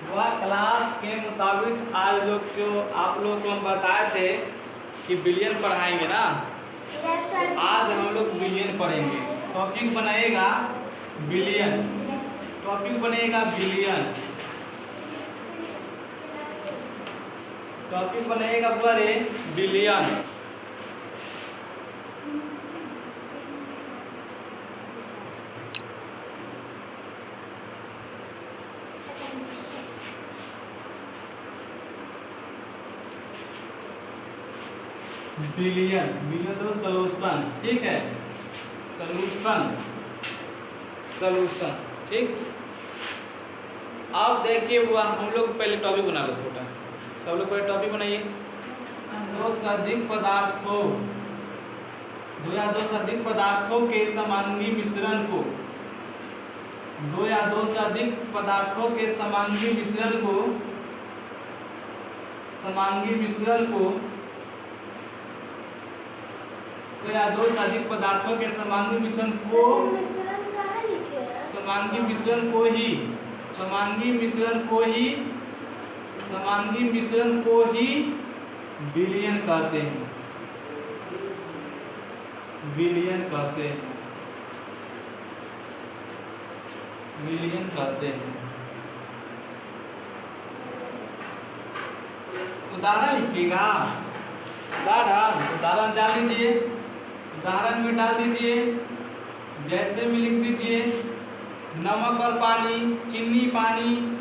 वह क्लास के मुताबिक आज लोग को आप लोग को हम बताए थे कि बिलियन पढ़ाएंगे ना। आज हम लोग बिलियन पढ़ेंगे। टॉपिक बनेगा बिलियन। टॉपिक बनेगा बिलियन। टॉपिक बनेगा बड़े बिलियन। बिलियन बिलियन तो सॉल्यूशन, ठीक है। सॉल्यूशन ठीक। अब देखिए हुआ हम लोग पहले टॉपिक बना लो छोटा। सब लोग पहले टॉपिक बनाइए। दो से अधिक पदार्थों के समांगी मिश्रण को दो या दो से अधिक पदार्थों के समांगी मिश्रण को दो या दो से अधिक पदार्थों के समांगी मिश्रण को ही बिलियन कहते हैं। बिलियन कहते हैं। उदाहरण लिखिएगा। उदाहरण डाल दीजिए। उदाहरण में डाल दीजिए, जैसे में लिख दीजिए नमक और पानी, चीनी पानी।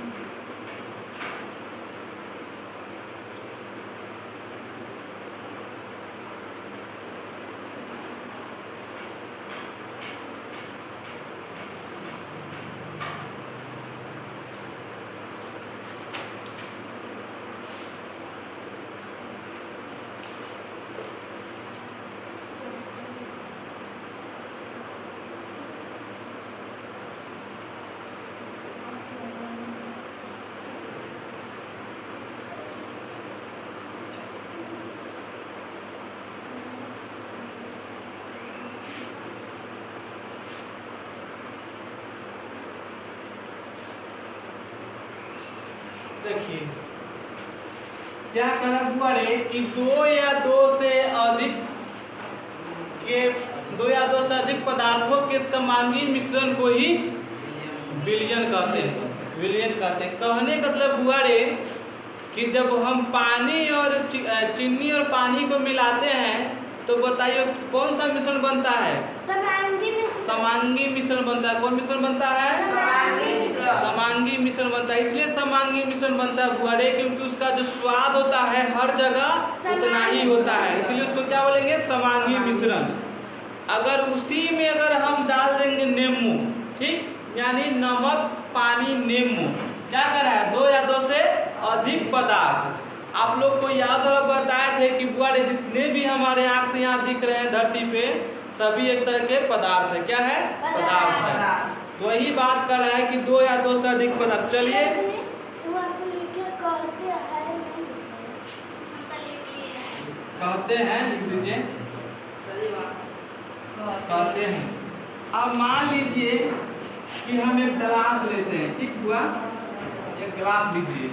देखिए क्या करा हुआ रे कि दो या दो से अधिक पदार्थों के समांगी मिश्रण को ही बिलियन कहते हैं। कहने का मतलब हुआ रे कि जब हम पानी और चीनी और पानी को मिलाते हैं तो बताइए कौन सा मिश्रण बनता है? समांगी मिश्रण बनता है। कौन मिश्रण बनता है? समांगी मिश्रण बनता है। इसलिए समांगी मिश्रण बनता है बुआड़े, क्योंकि उसका जो स्वाद होता है हर जगह उतना ही होता है, इसलिए उसको क्या बोलेंगे? समांगी मिश्रण। अगर उसी में अगर हम डाल देंगे नींबू, ठीक, यानी नमक पानी नींबू, क्या करा है? दो या दो से अधिक पदार्थ। आप लोग को याद होगा बताए थे कि बुआड़े जितने भी हमारे आँख से यहाँ दिख रहे हैं धरती पे सभी एक तरह के पदार्थ है। क्या है? पदार्थ है। वही बात कर रहा है कि दो या दो से अधिक पदार्थ। चलिए कहते हैं, लिख दीजिए कहते हैं। अब मान लीजिए कि हम एक गिलास लेते हैं, ठीक हुआ? एक गिलास लीजिए,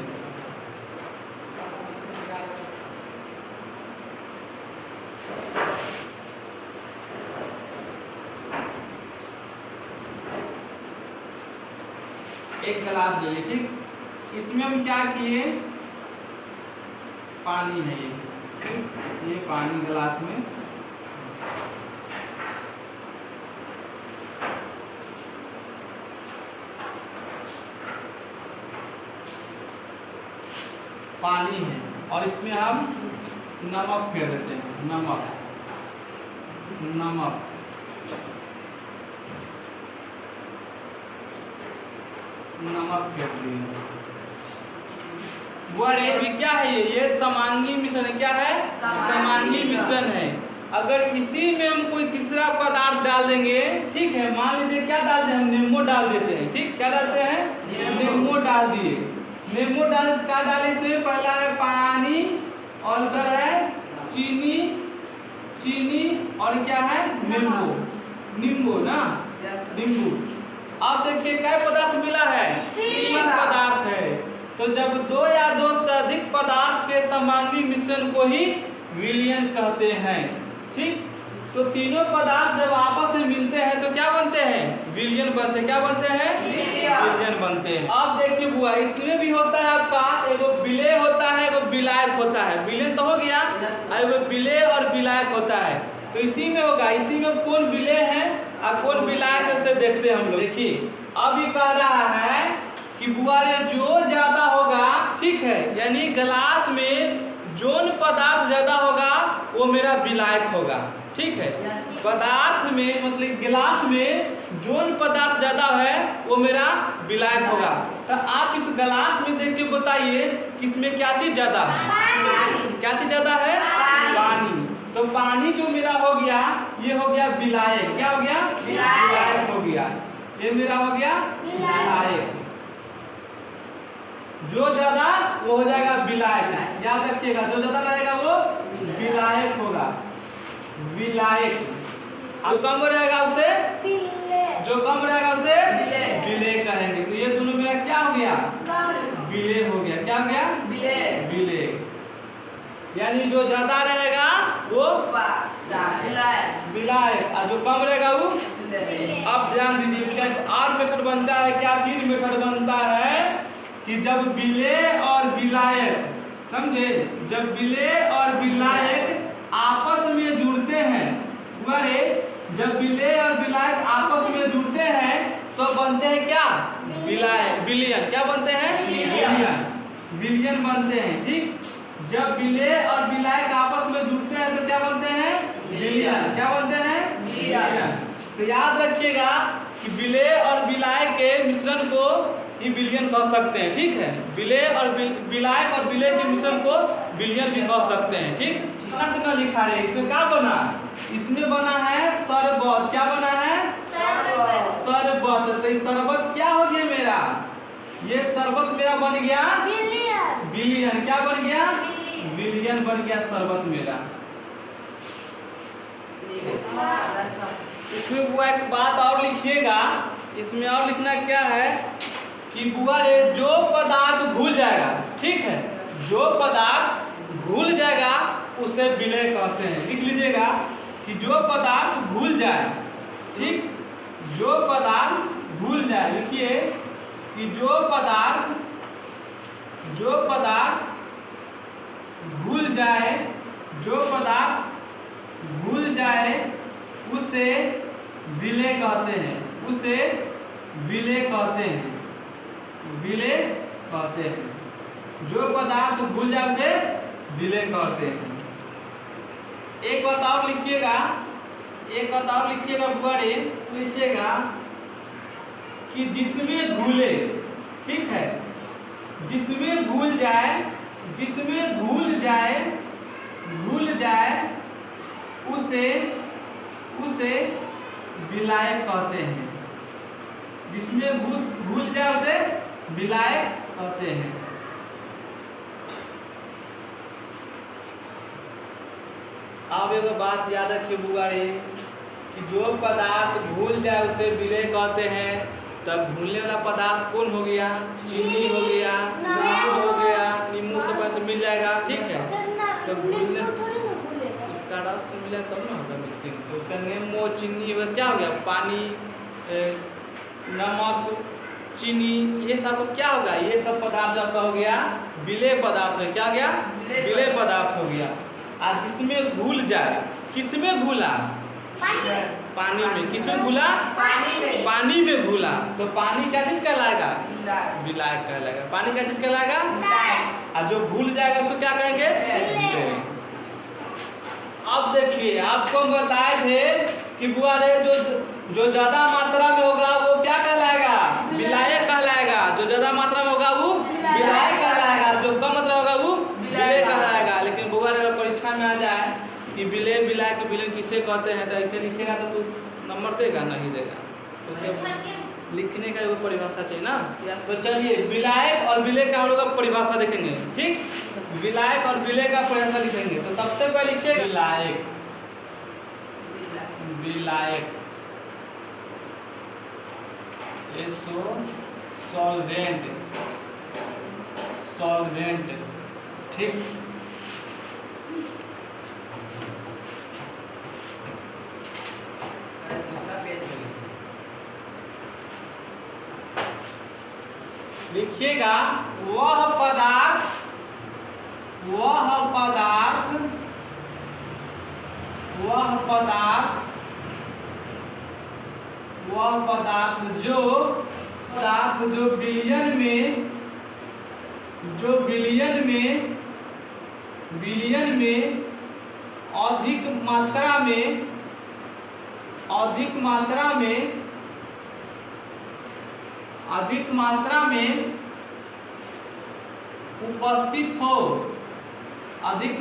एक गिलास ले, ठीक। इसमें हम क्या किए? पानी है ये पानी गिलास में। पानी है और इसमें हम नमक फेर देते हैं। नमक फेर दिए। भी क्या है? ये समांगी मिश्रण है। क्या है? समांगी मिश्रण है। अगर इसी में हम कोई तीसरा पदार्थ डाल देंगे, ठीक है, मान लीजिए क्या डाल दें? हम नींबू डाल देते हैं, ठीक। क्या डालते हैं? नींबू डाल दिए। नींबू डाल क्या डाले इसमें? पहला है पानी और उधर है चीनी और क्या है? नींबू ना, नींबू। अब देखिए क्या पदार्थ मिला है? 3 पदार्थ है। तो जब दो या दो से अधिक पदार्थ के समांगी मिश्रण को ही विलयन कहते हैं। ठीक, तो तीनों पदार्थ जब आपस में मिलते हैं तो क्या बनते हैं? विलयन बनते हैं। क्या बनते हैं? विलयन बनते हैं। अब देखिए बुआ, इसमें भी होता है आपका एगो विलेय होता है, एगो विलायक होता है। विलयन तो हो गया, एगो विलेय और विलायक होता है। तो इसी में होगा, इसी में कौन विलेय है और कौन विलायक है उसे देखते हैं हम लोग। देखिए अब ये कह रहा है कि बुआ रे जो ज्यादा होगा, ठीक है, यानी गिलास में जोन पदार्थ ज्यादा होगा वो मेरा विलायक होगा। ठीक है, पदार्थ में मतलब गिलास में जोन पदार्थ ज्यादा है वो मेरा विलायक होगा। तो आप इस गिलास में देख के बताइए कि इसमें क्या चीज ज्यादा है? क्या चीज ज्यादा है? पानी। तो पानी जो मेरा हो गया ये हो गया विलायक। क्या हो गया? विलायक हो गया। ये मेरा हो गया विलायक। जो ज्यादा वो हो जाएगा विलायक। याद रखिएगा, जो ज्यादा रहेगा वो विलायक होगा। विलायक। जो कम रहेगा उसे जो कम रहेगा उसे विलेय कहेंगे। तो ये दोनों मेरा क्या हो गया? विलेय हो गया। क्या हो गया? विलेय। यानी जो ज्यादा रहेगा वो विलायक और जो कम रहेगा वो। अब ध्यान दीजिए, इसका और मेथड बनता है। क्या चीज मेथड बनता है कि जब विलेय और विलायक, समझे, जब विलेय और विलायक आपस में जुड़ते हैं, जब विलेय और विलायक आपस में जुड़ते हैं तो बनते हैं क्या? विलायक, विलयन। क्या बनते हैं? विलयन। विलयन बनते हैं। ठीक, जब विलेय और विलायक आपस में जुड़ते हैं तो क्या बनते हैं? विलयन। क्या बनते हैं? विलयन। तो याद रखिएगा कि विलेय और विलायक के मिश्रण को ही विलयन कह सकते हैं। ठीक है, विलेय और विलायक और विलेय के मिश्रण को विलयन भी कह सकते हैं। ठीक, से न लिखा है। इसमें क्या बना? इसमें बना है शरबत। क्या बना है? शरबत। तो ये शरबत क्या हो गया मेरा? ये शरबत मेरा बन गया विलयन। क्या बन गया? विलयन बन गया शरबत मेरा। इसमें बुआ एक बात और लिखिएगा। इसमें और लिखना क्या है कि बुआ रे जो पदार्थ घुल जाएगा, ठीक है, जो पदार्थ घुल जाएगा उसे विलेय कहते हैं। लिख लीजिएगा कि जो पदार्थ घुल जाए, ठीक, जो पदार्थ घुल जाए, लिखिए कि जो पदार्थ घुल जाए, जो पदार्थ घुल जाए उसे विलेय कहते हैं। उसे विलेय कहते हैं। विलेय कहते हैं। जो पदार्थ घुल जाए उसे विलेय कहते हैं। एक बात और लिखिएगा, एक बात और लिखिएगा बुआरे, लिखिएगा कि जिसमें घुले, ठीक है, जिसमें घुल जाए, जिसमें घुल जाए, घुल जाए उसे विलायक कहते हैं। जिसमें घुल जाए उसे विलायक कहते हैं। अब एक बात याद रखिए बुआरे कि जो पदार्थ घुल जाए उसे विलेय कहते हैं। तब घुलने वाला पदार्थ कौन हो गया? चीनी हो गया, नींबू हो गया। नींबू से पैसे मिल जाएगा, ठीक है। तो घुलने उसका रस मिला तब ना होगा मिक्सिंग। तो उसका नींबू चीनी हो गया, क्या हो गया? पानी, नमक, चीनी, ये सब क्या होगा? ये सब पदार्थ आपका हो गया विलेय पदार्थ है। क्या हो गया? विलेय पदार्थ हो गया। और जिसमें घुल जाए, किसमें घुला? पानी में। किसमें घुला? पानी में घुला। तो पानी क्या चीज कहलाएगा? विलायक कहलाएगा। पानी क्या चीज कहलाएगा? और जो घुल जाएगा उसको क्या कहेंगे? विलेय। अब देखिए, आपको हम बताए थे कि बुआ रे जो ज्यादा मात्रा में होगा वो क्या कहलाएगा? विलायक कहलाएगा। जो ज्यादा मात्रा में होगा वो विलायक कहलाएगा। जो कम मात्रा होगा वो विलेय कहलाएगा। लेकिन बुआ रे परीक्षा में आ जाए कि विलेय विलायक विलयन किसे कहते हैं तो ऐसे लिखेगा तो तू नंबर देगा? नहीं देगा। उसके लिखने का एक परिभाषा चाहिए ना। तो चलिए विलायक और विलेय का हम लोग परिभाषा देखेंगे। ठीक, विलायक और विलेय का परिभाषा लिखेंगे। तो सबसे पहले लिखिए विलायक। विलायक सॉल्वेंट, सॉल्वेंट। ठीक, लिखिएगा वह पदार्थ जो बिलियन में अधिक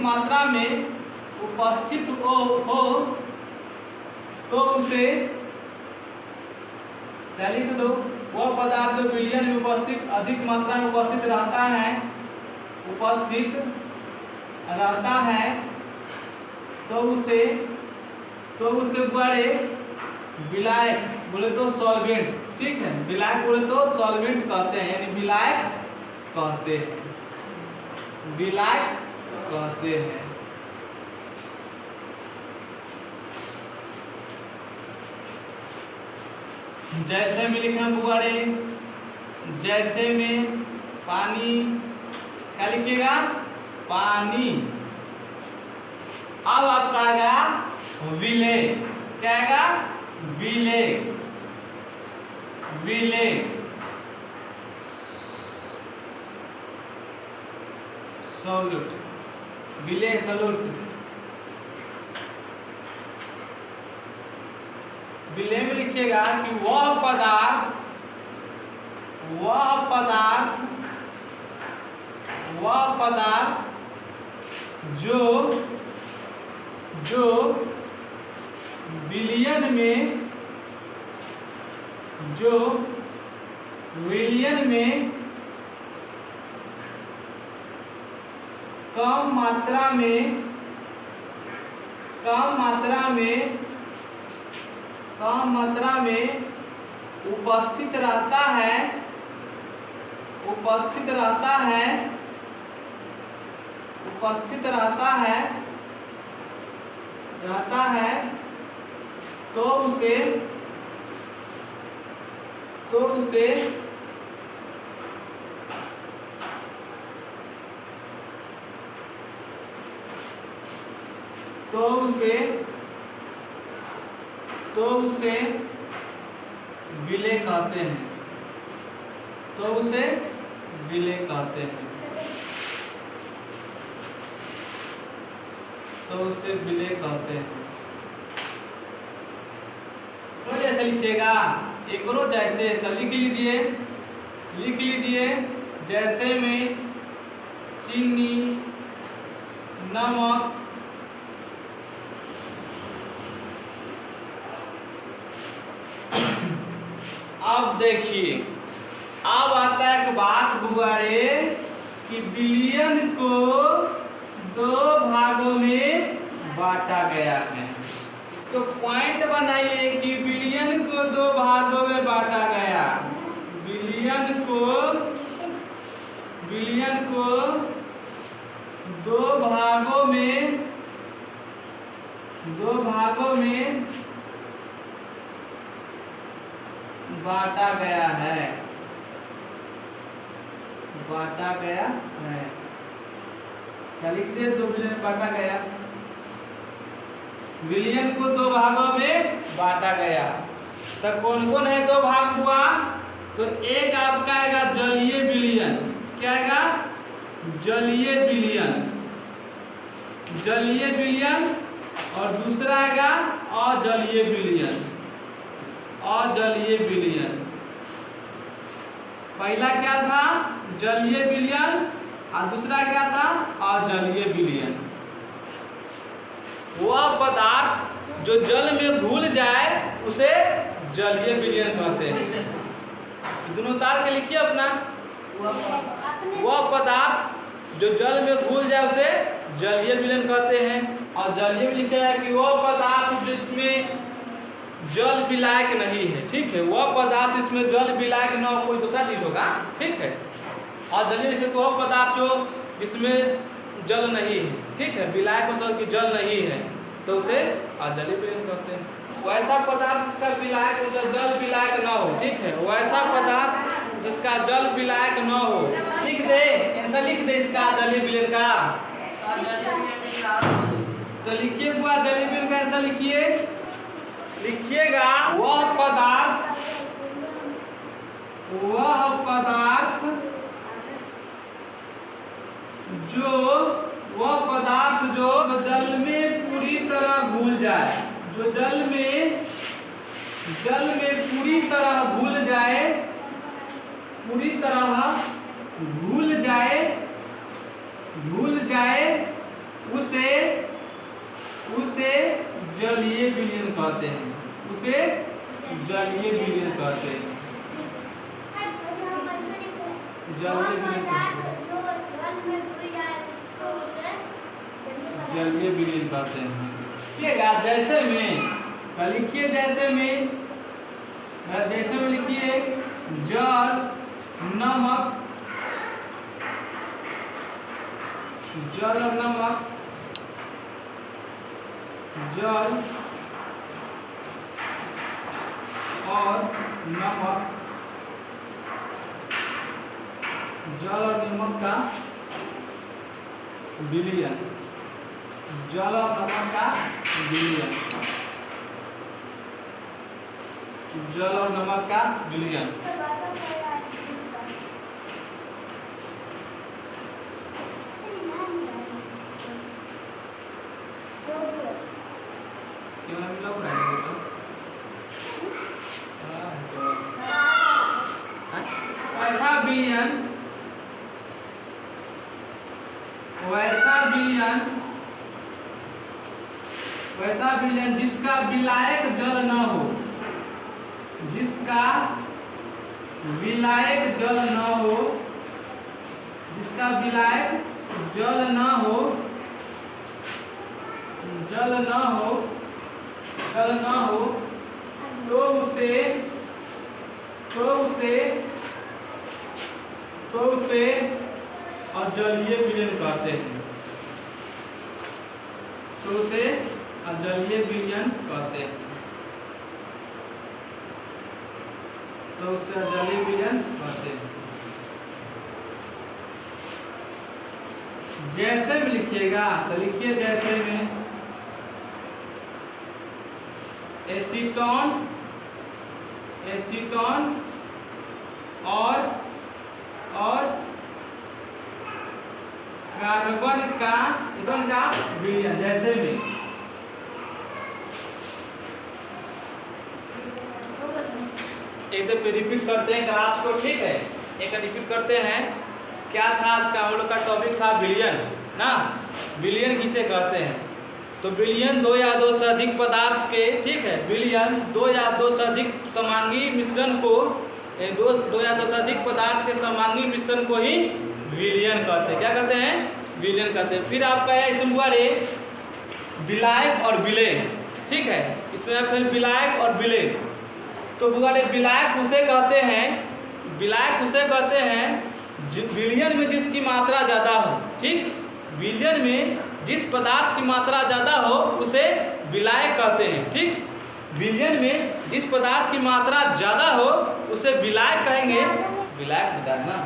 मात्रा में उपस्थित हो तो उसे लिख दो। वह पदार्थ जो बिलियन में अधिक मात्रा में उपस्थित रहता है तो उसे बड़े विलायक बोले तो सॉल्वेंट। ठीक है, विलायक बोले तो सॉल्वेंट कहते हैं, यानी विलायक कहते हैं। जैसे में लिखना बुआड़े, जैसे में पानी, क्या लिखिएगा पानी। अब आपका आएगा विले, क्या आएगा विले सॉल्यूट, विले सॉल्यूट। विले में लिखिएगा कि वह पदार्थ जो विलियन में कम मात्रा में उपस्थित रहता है तो उसे विले कहते हैं। तो जैसे लिखिएगा एक बार जैसे, तो लिख लीजिए जैसे में चीनी, नमक, अब देखिए, अब आता है एक बात बुआड़े कि बिलियन को 2 भागों में बांटा गया है। तो पॉइंट बनाइए कि बिलियन को 2 भागों में बांटा गया। बिलियन को 2 भागों में बांटा गया है। क्या लिखते हैं? 2 बिलियन बांटा गया। बिलियन को 2 भागों में बांटा गया। तो कौन कौन है 2 भाग हुआ? तो एक आपका आएगा जलीय बिलियन। क्या आएगा? जलीय बिलियन। और दूसरा आएगा अजलीय बिलियन। पहला क्या था? जलीय बिलियन, और दूसरा क्या था? अजलीय बिलियन। वह पदार्थ जो जल में घुल जाए उसे जलीय बिलियन कहते हैं। दोनों तार के लिखिए अपना। वह पदार्थ जो जल में घुल जाए उसे जलीय विलयन कहते हैं। और जलीय में लिखा है कि वह पदार्थ जिसमें जल विलायक नहीं है। ठीक है, वह पदार्थ इसमें जल विलायक न हो, कोई दूसरा चीज होगा। ठीक है, अजलीय लिखे तो वह पदार्थ जो जिसमें जल नहीं है, ठीक है। विलायक मतलब कि जल नहीं है तो उसे अजलीय विलयन कहते हैं। वैसा पदार्थ जिसका विलायक मतलब जल विलायक न हो, ठीक है, वैसा पदार्थ जिसका जल विलायक न हो, लिख दे, ऐसा लिख दे इसका अजलीय विलयन का। तो लिखिए बुआ जलीय विलयन का ऐसा लिखिए, लिखिएगा वह पदार्थ जो जल में पूरी तरह घुल जाए, जो जल में पूरी तरह घुल जाए उसे जलीय विलयन कहते हैं, उसे जलीय विलयन कहते हैं, जलीय विलयन कहते हैं। लिखिएगा जैसे में, लिखिए जैसे में लिखिए जल, नमक, जल और नमक, जल और नमक, जल और नमक का विलयन, जल और नमक का विलयन, जल और नमक का विलयन। क्यों हम लोग रहेंगे तो वैसा विलयन जिसका विलायक जल न हो, जिसका विलायक जल न हो, जिसका विलायक जल न हो, जल न हो तो उसे अजलीय विलयन कहते हैं, तो उसे अजलीय विलयन कहते हैं, तो उसे अजलीय विलयन कहते हैं। जैसे में लिखिएगा तो लिखिए जैसे में एसीटोन और कार्बन का विलयन, जैसे में एक दफे रिपीट करते हैं क्लास को, ठीक है, एक रिपीट करते हैं। क्या था आज का हम लोग का टॉपिक था विलयन ना। विलयन किसे कहते हैं? तो विलयन दो या दो से अधिक पदार्थ के, ठीक है, विलयन दो या दो से अधिक समांगी मिश्रण को, दो या दो से अधिक पदार्थ के समांगी मिश्रण को ही विलयन कहते हैं। क्या कहते हैं? विलयन कहते हैं। फिर आपका है इसमें हुआ रे विलायक और विलय, ठीक है, इसमें फिर विलायक और विलय। तो हुआ रे विलायक उसे कहते हैं, विलायक उसे कहते हैं विलयन में जिसकी मात्रा ज़्यादा हो, ठीक, विलयन में जिस पदार्थ की मात्रा ज़्यादा हो उसे विलायक कहते हैं, ठीक, विलयन में जिस पदार्थ की मात्रा ज़्यादा हो उसे विलायक कहेंगे, विलायक बताना,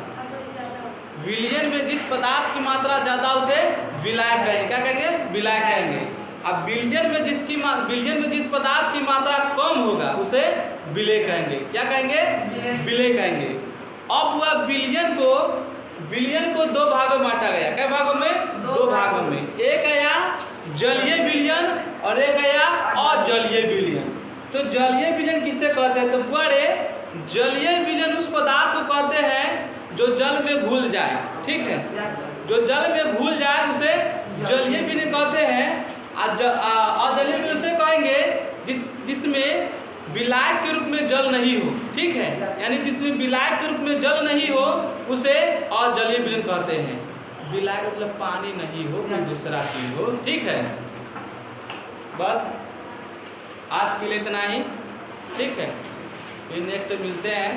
विलयन में जिस पदार्थ की मात्रा ज़्यादा उसे विलायक कहेंगे। क्या कहेंगे? विलायक कहेंगे। अब विलयन में जिस पदार्थ की मात्रा कम होगा उसे विलय कहेंगे। क्या कहेंगे? विलय कहेंगे। अब वह विलयन को दो भागों में बांटा गया। क्या भागों में? दो भागों में। एक आया जलीय विलयन और एक आया अजलीय विलयन। तो जलीय विलयन किससे कहते हैं? तो बड़े जलीय विलयन उस पदार्थ को कहते हैं जो जल में घुल जाए, ठीक है, जो जल में घुल जाए उसे जलीय विलयन कहते हैं। अजलीय विलयन उसे कहेंगे जिसमें विलायक के रूप में जल नहीं हो, ठीक है, यानी जिसमें विलायक के रूप में जल नहीं हो उसे अजलीय विलयन कहते हैं। विलायक मतलब पानी नहीं हो, कोई दूसरा चीज हो, ठीक है। बस आज के लिए इतना ही, ठीक है, फिर नेक्स्ट मिलते हैं।